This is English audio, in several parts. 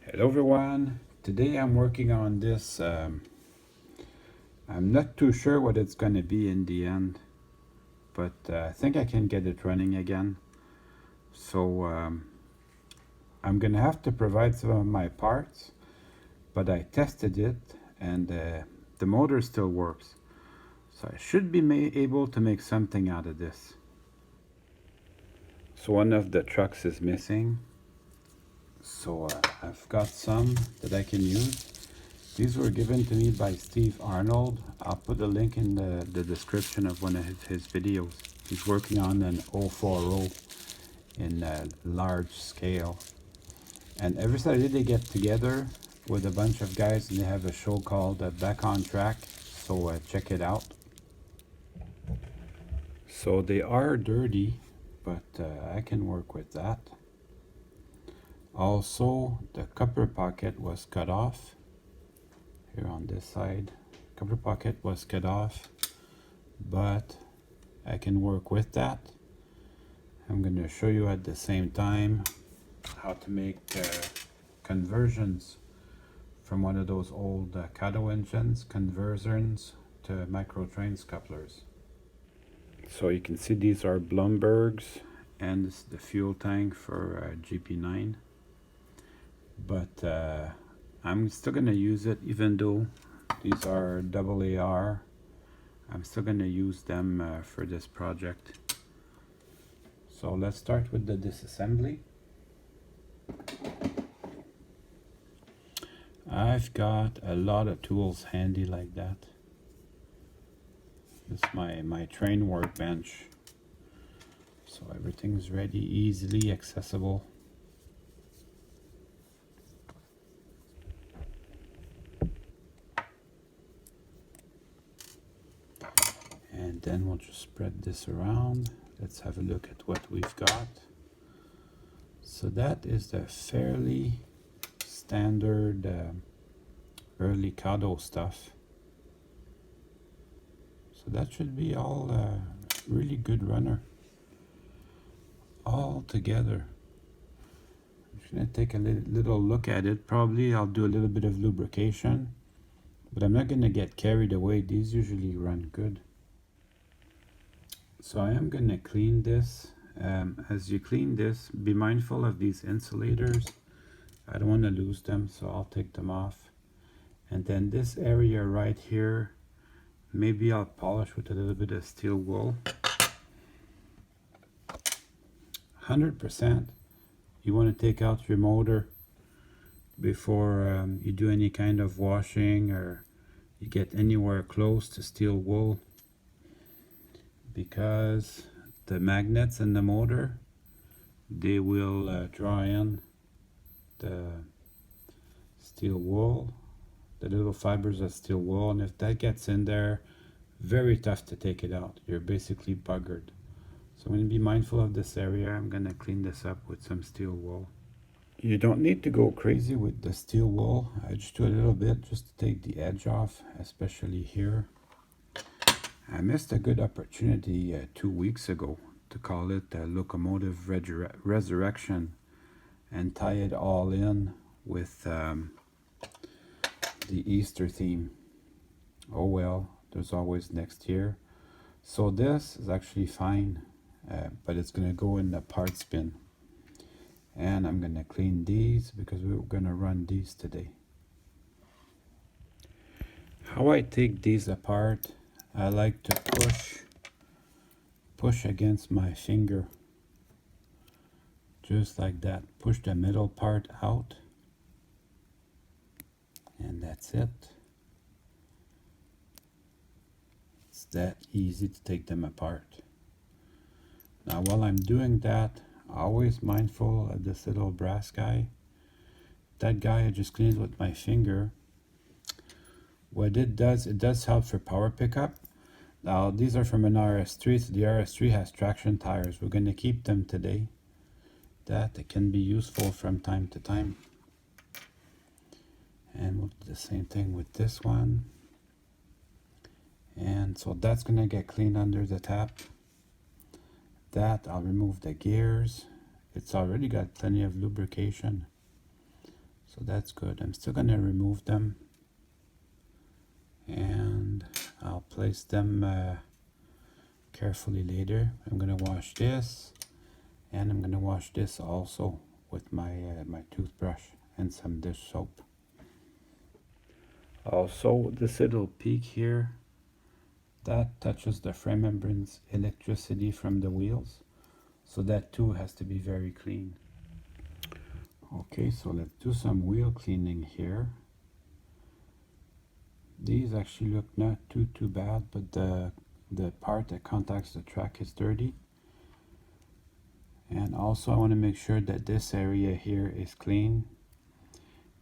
Hello everyone, today I'm working on this. I'm not too sure what it's going to be in the end, but I think I can get it running again. So I'm going to have to provide some of my parts, but I tested it and the motor still works. So I should be able to make something out of this. So one of the trucks is missing. So I've got some that I can use. These were given to me by Steve Arnold. I'll put a link in the description of one of his videos. He's working on an 040 in large scale. And every Saturday they get together with a bunch of guys and they have a show called Back on Track. So check it out. So they are dirty, but I can work with that. Also, the copper pocket was cut off. Here on this side, copper pocket was cut off, but I can work with that. I'm going to show you at the same time how to make conversions from one of those old Cato engines, conversions to micro trains couplers. So you can see these are Blumbergs, and this is the fuel tank for GP9. But I'm still going to use it even though these are AAR. I'm still going to use them for this project. So let's start with the disassembly. I've got a lot of tools handy like that. This is my train workbench. So everything's ready, easily accessible. And then we'll just spread this around. Let's have a look at what we've got. So that is the fairly standard early Cato stuff. So that should be all really good runner. All together. I'm just going to take a little look at it. Probably I'll do a little bit of lubrication. But I'm not going to get carried away. These usually run good. So I am going to clean this. As you clean this, be mindful of these insulators. I don't want to lose them, so I'll take them off. And then this area right here, maybe I'll polish with a little bit of steel wool. 100%. You want to take out your motor before you do any kind of washing or you get anywhere close to steel wool, because the magnets in the motor, they will draw in the steel wool, the little fibers of steel wool, and if that gets in there, very tough to take it out. You're basically buggered. So I'm going to be mindful of this area. I'm going to clean this up with some steel wool. You don't need to go crazy with the steel wool. I just do a little bit just to take the edge off, especially here. I missed a good opportunity 2 weeks ago to call it a locomotive resurrection and tie it all in with the Easter theme. Oh well, there's always next year. So this is actually fine, but it's going to go in the parts bin. And I'm going to clean these because we're going to run these today. How I take these apart, I like to push against my finger, just like that. Push the middle part out, and that's it. It's that easy to take them apart. Now while I'm doing that, always mindful of this little brass guy. That guy I just cleaned with my finger. What it does help for power pickup. Now these are from an RS3, so the RS3 has traction tires. We're going to keep them today. That it can be useful from time to time. And we'll do the same thing with this one. And so that's going to get cleaned under the tap. That I'll remove the gears. It's already got plenty of lubrication. So that's good. I'm still gonna remove them, and I'll place them carefully later. I'm gonna wash this, and I'm gonna wash this also with my my toothbrush and some dish soap. Also, this little peak here, that touches the frame membrane's electricity from the wheels, so that too has to be very clean. Okay, so let's do some wheel cleaning here. These actually look not too bad, but the part that contacts the track is dirty. And also I want to make sure that this area here is clean,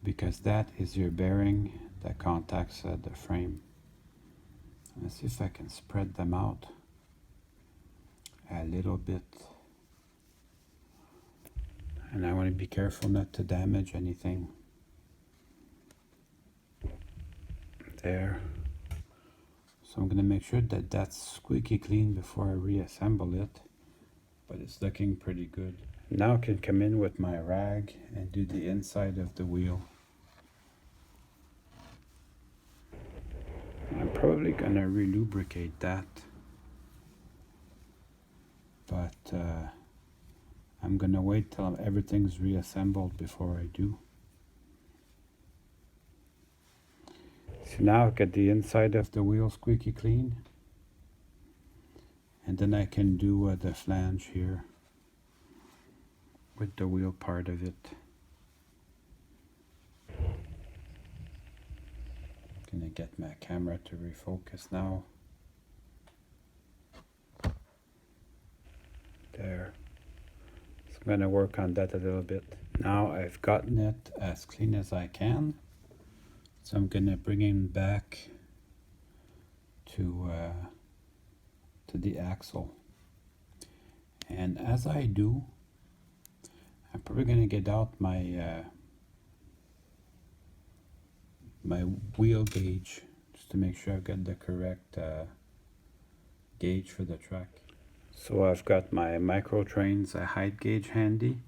because that is your bearing that contacts the frame. Let's see if I can spread them out a little bit. And I want to be careful not to damage anything. There. So I'm going to make sure that that's squeaky clean before I reassemble it. But it's looking pretty good. Now I can come in with my rag and do the inside of the wheel. I'm probably going to re-lubricate that. But I'm going to wait till everything's reassembled before I do. So now I've got the inside of the wheel squeaky clean. And then I can do the flange here with the wheel part of it. Gonna get my camera to refocus now. There. So I'm gonna work on that a little bit. Now I've gotten it as clean as I can. So I'm gonna bring him back to the axle. And as I do, I'm probably gonna get out my my wheel gauge just to make sure I've got the correct gauge for the track. So I've got my Micro Trains height gauge handy.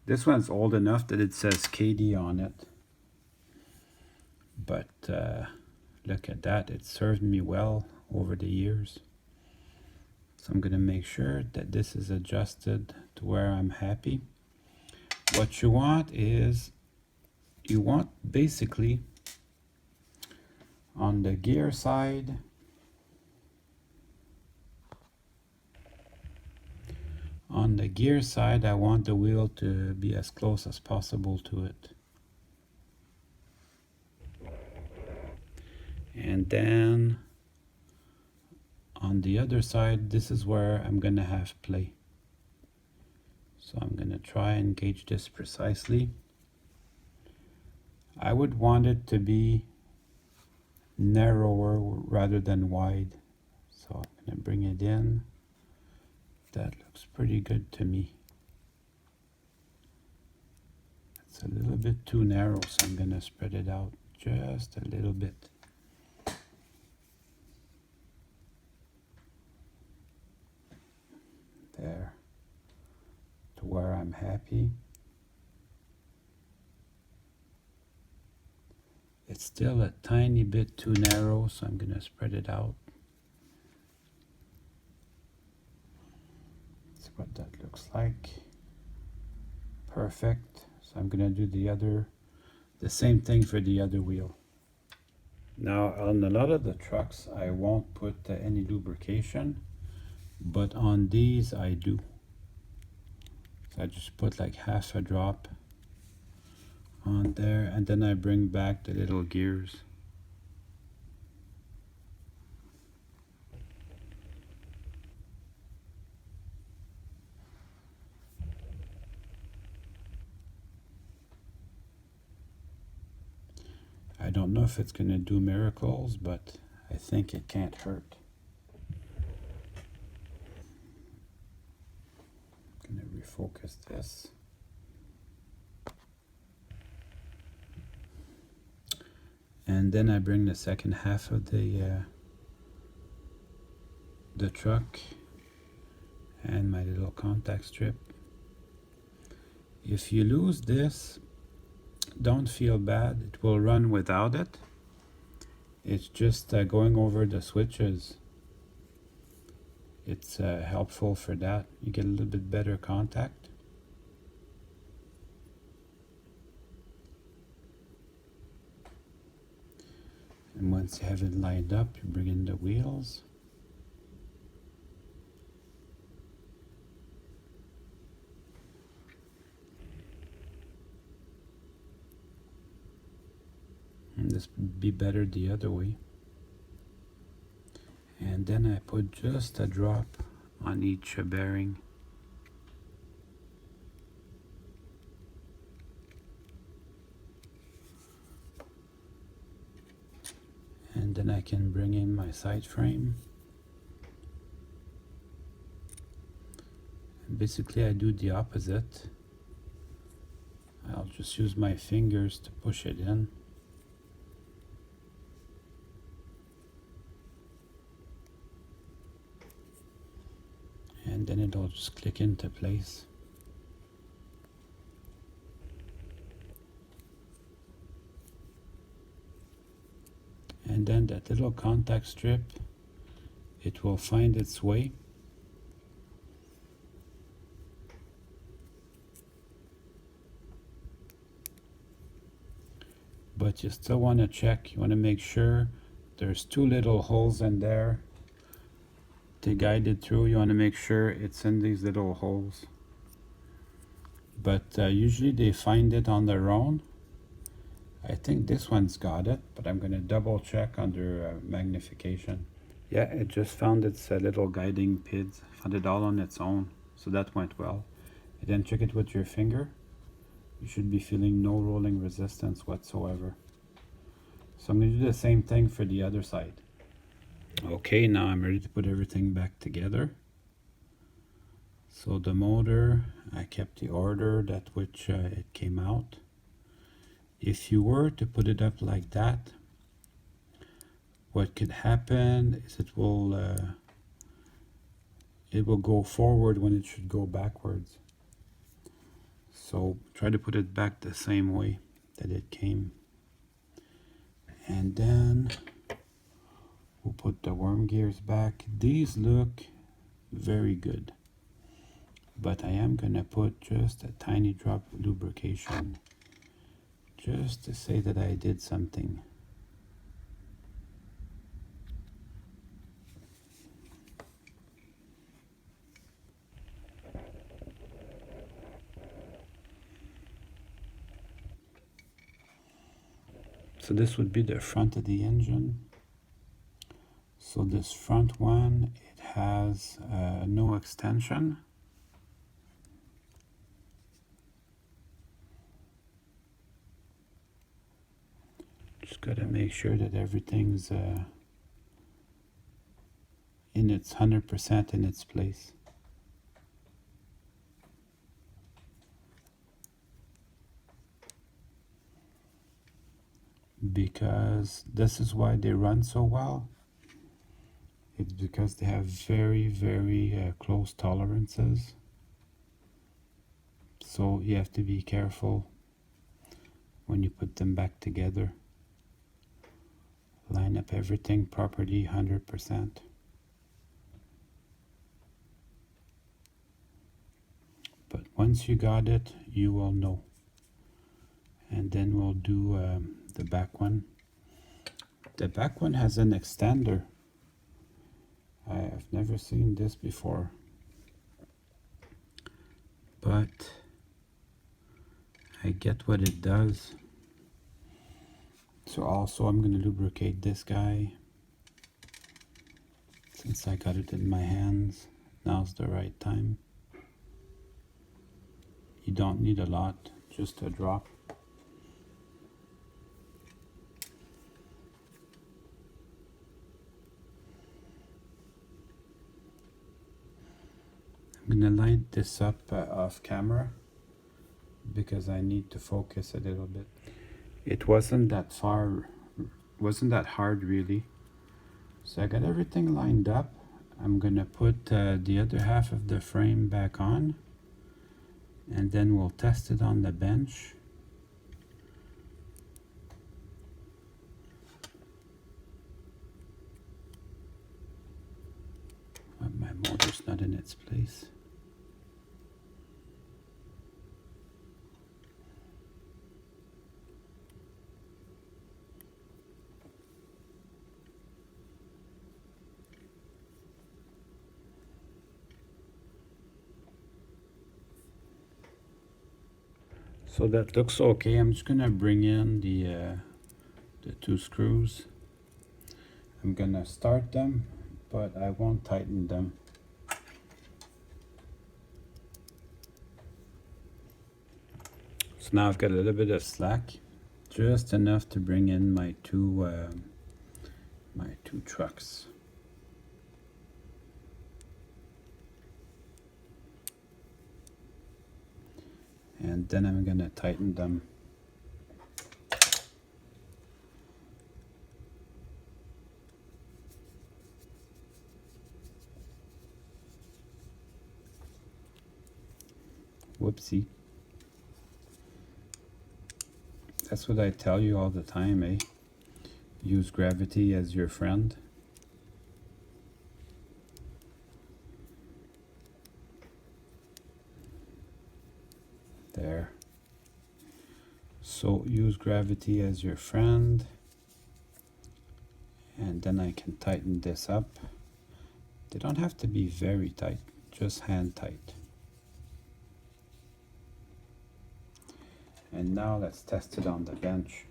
This one's old enough that it says KD on it, but look at that, it served me well over the years. So I'm going to make sure that this is adjusted to where I'm happy. What you want is, you want basically on the gear side, I want the wheel to be as close as possible to it. And then on the other side, this is where I'm gonna have play. So I'm gonna try and gauge this precisely. I would want it to be narrower rather than wide. So I'm gonna bring it in. That looks pretty good to me. It's a little bit too narrow, so I'm gonna spread it out just a little bit. There, to where I'm happy. It's still a tiny bit too narrow, so I'm gonna spread it out. That's what that looks like. Perfect. So I'm gonna do the same thing for the other wheel. Now on a lot of the trucks, I won't put any lubrication, but on these I do. So I just put like half a drop on there, and then I bring back the little gears. I don't know if it's gonna do miracles, but I think it can't hurt. I'm gonna refocus this. And then I bring the second half of the truck and my little contact strip. If you lose this, Don't feel bad, it will run without it. It's just going over the switches. It's helpful for that. You get a little bit better contact. And once you have it lined up, you bring in the wheels. And this would be better the other way. And then I put just a drop on each bearing. And then I can bring in my side frame. And basically I do the opposite. I'll just use my fingers to push it in. And then it'll just click into place. And then that little contact strip, it will find its way. But you still want to check, you want to make sure there's two little holes in there to guide it through. You want to make sure it's in these little holes. But usually they find it on their own. I think this one's got it, but I'm going to double check under magnification. Yeah, it just found its little guiding PIDs, found it all on its own, so that went well. And then check it with your finger. You should be feeling no rolling resistance whatsoever. So I'm going to do the same thing for the other side. Okay, now I'm ready to put everything back together. So the motor, I kept the order that which it came out. If you were to put it up like that, what could happen is it will go forward when it should go backwards. So try to put it back the same way that it came. And then we'll put the worm gears back. These look very good, but I am gonna put just a tiny drop of lubrication, just to say that I did something. So this would be the front of the engine. So this front one, it has no extension. Just gotta make sure that everything's in its 100% in its place. Because this is why they run so well. It's because they have very, very close tolerances. So you have to be careful when you put them back together. Line up everything properly, 100%. But once you got it, you will know. And then we'll do the back one. The back one has an extender. I've never seen this before. But I get what it does. So also I'm going to lubricate this guy. Since I got it in my hands, now's the right time. You don't need a lot, just a drop. I'm going to light this up off camera because I need to focus a little bit. It wasn't that hard really. So I got everything lined up. I'm going to put the other half of the frame back on, and then we'll test it on the bench. motor's not in its place. So that looks okay. I'm just gonna bring in the 2 screws. I'm gonna start them, but I won't tighten them. So now I've got a little bit of slack, just enough to bring in my two trucks. And then I'm gonna tighten them. Whoopsie. That's what I tell you all the time, eh? Use gravity as your friend. There. So use gravity as your friend. And then I can tighten this up. They don't have to be very tight, just hand tight. And now let's test it on the bench.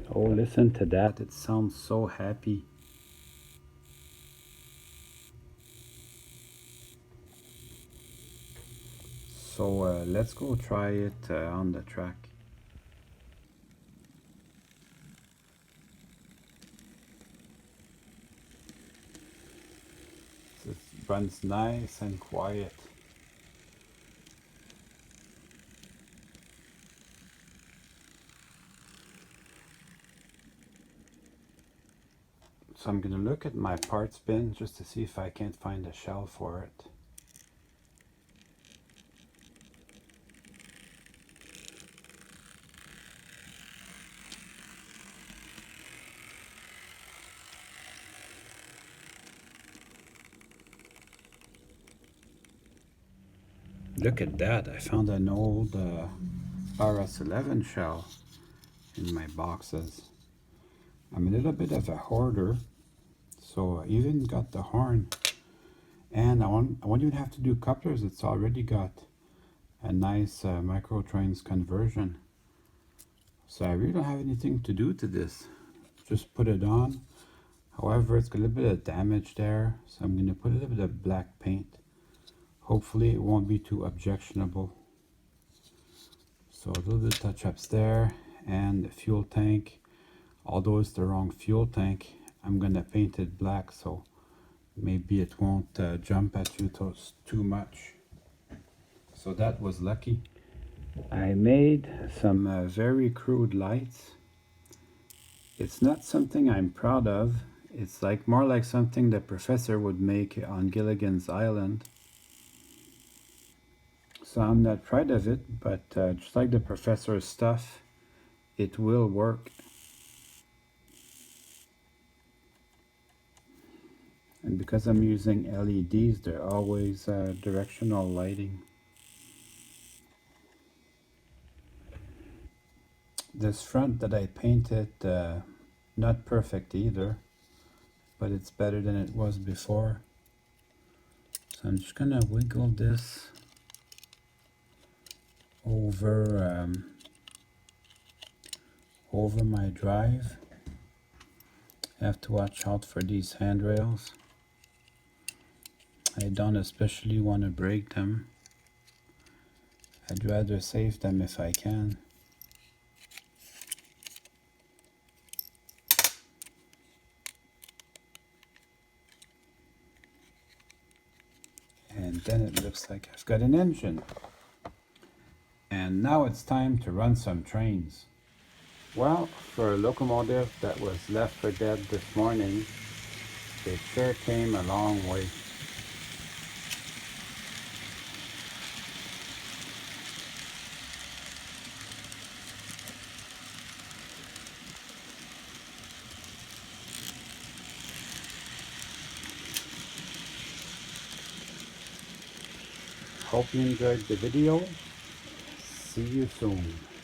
Oh, listen to that. It sounds so happy. So let's go try it on the track. It runs nice and quiet. So I'm gonna look at my parts bin just to see if I can't find a shell for it. Look at that, I found an old RS11 shell in my boxes. I'm a little bit of a hoarder, so I even got the horn. And I won't even have to do couplers, it's already got a nice microtrains conversion. So I really don't have anything to do to this. Just put it on. However, it's got a little bit of damage there, so I'm going to put a little bit of black paint. Hopefully it won't be too objectionable. So a little bit of touch-ups there, and the fuel tank. Although it's the wrong fuel tank, I'm going to paint it black, so maybe it won't jump at you too much. So that was lucky. I made some very crude lights. It's not something I'm proud of. It's more like something the professor would make on Gilligan's Island. So I'm not proud of it, but just like the professor's stuff, it will work. And because I'm using LEDs, they're always directional lighting. This front that I painted, not perfect either, but it's better than it was before. So I'm just gonna wiggle this over my drive. I have to watch out for these handrails. I don't especially want to break them. I'd rather save them if I can. And then it looks like I've got an engine. And now it's time to run some trains. Well, for a locomotive that was left for dead this morning, it sure came a long way. Hope you enjoyed the video. See you soon.